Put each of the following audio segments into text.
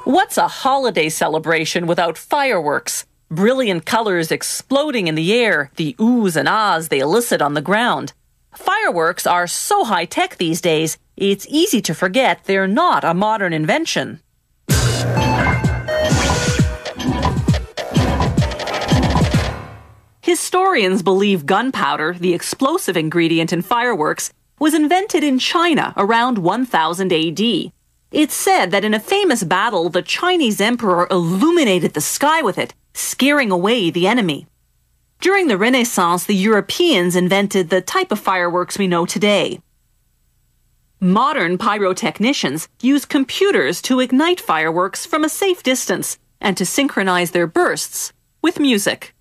What's a holiday celebration without fireworks? Brilliant colors exploding in the air, the oohs and ahs they elicit on the ground. Fireworks are so high-tech these days, it's easy to forget they're not a modern invention. Historians believe gunpowder, the explosive ingredient in fireworks, was invented in China around 1000 AD. It's said that in a famous battle, the Chinese emperor illuminated the sky with it, scaring away the enemy. During the Renaissance, the Europeans invented the type of fireworks we know today. Modern pyrotechnicians use computers to ignite fireworks from a safe distance and to synchronize their bursts with music.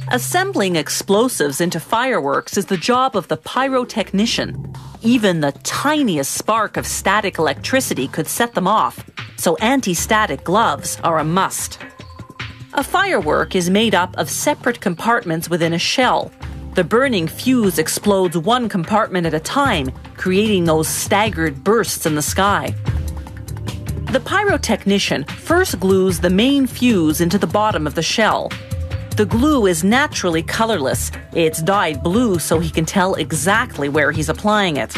Assembling explosives into fireworks is the job of the pyrotechnician. Even the tiniest spark of static electricity could set them off, so anti-static gloves are a must. A firework is made up of separate compartments within a shell. The burning fuse explodes one compartment at a time, creating those staggered bursts in the sky. The pyrotechnician first glues the main fuse into the bottom of the shell. The glue is naturally colorless. It's dyed blue so he can tell exactly where he's applying it.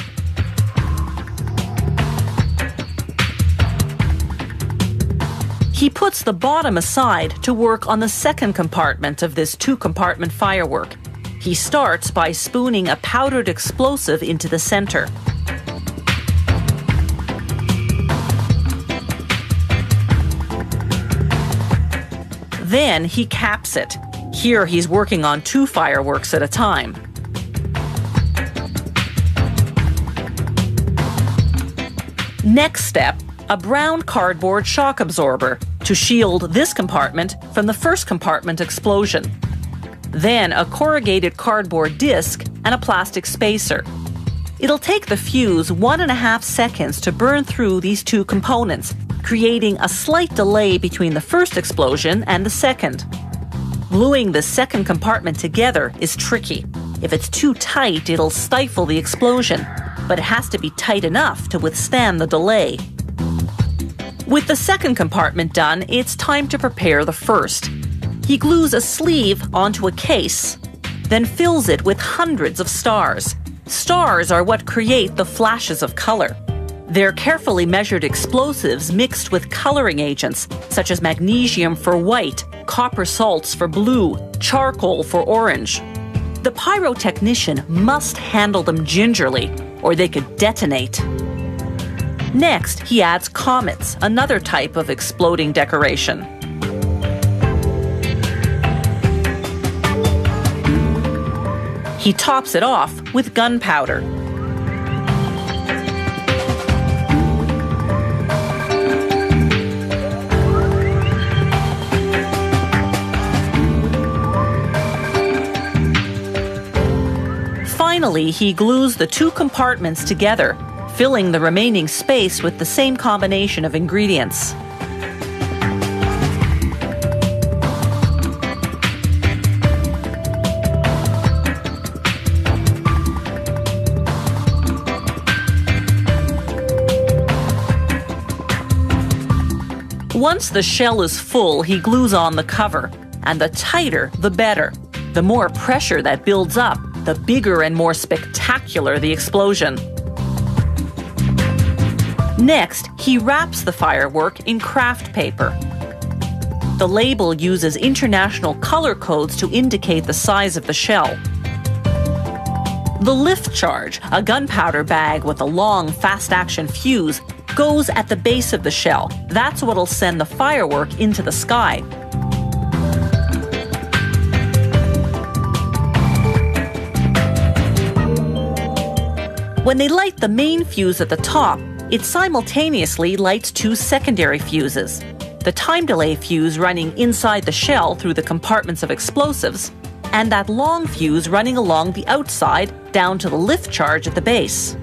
He puts the bottom aside to work on the second compartment of this two-compartment firework. He starts by spooning a powdered explosive into the center. Then he caps it. Here he's working on 2 fireworks at a time. Next step, a brown cardboard shock absorber to shield this compartment from the first compartment explosion. Then a corrugated cardboard disc and a plastic spacer. It'll take the fuse 1.5 seconds to burn through these 2 components, creating a slight delay between the first explosion and the second. Gluing the second compartment together is tricky. If it's too tight, it'll stifle the explosion, but it has to be tight enough to withstand the delay. With the second compartment done, it's time to prepare the first. He glues a sleeve onto a case, then fills it with hundreds of stars. Stars are what create the flashes of color. They're carefully measured explosives mixed with coloring agents, such as magnesium for white, copper salts for blue, charcoal for orange. The pyrotechnician must handle them gingerly, or they could detonate. Next, he adds comets, another type of exploding decoration. He tops it off with gunpowder. Finally, he glues the 2 compartments together, filling the remaining space with the same combination of ingredients. Once the shell is full, he glues on the cover, and the tighter, the better. The more pressure that builds up, the bigger and more spectacular the explosion. Next, he wraps the firework in craft paper. The label uses international color codes to indicate the size of the shell. The lift charge, a gunpowder bag with a long, fast-action fuse, goes at the base of the shell. That's what'll send the firework into the sky. When they light the main fuse at the top, it simultaneously lights 2 secondary fuses. The time delay fuse running inside the shell through the compartments of explosives, and that long fuse running along the outside down to the lift charge at the base.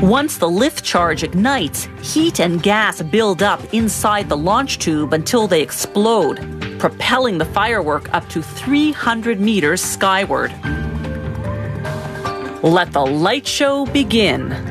Once the lift charge ignites, heat and gas build up inside the launch tube until they explode, propelling the firework up to 300 meters skyward. Let the light show begin.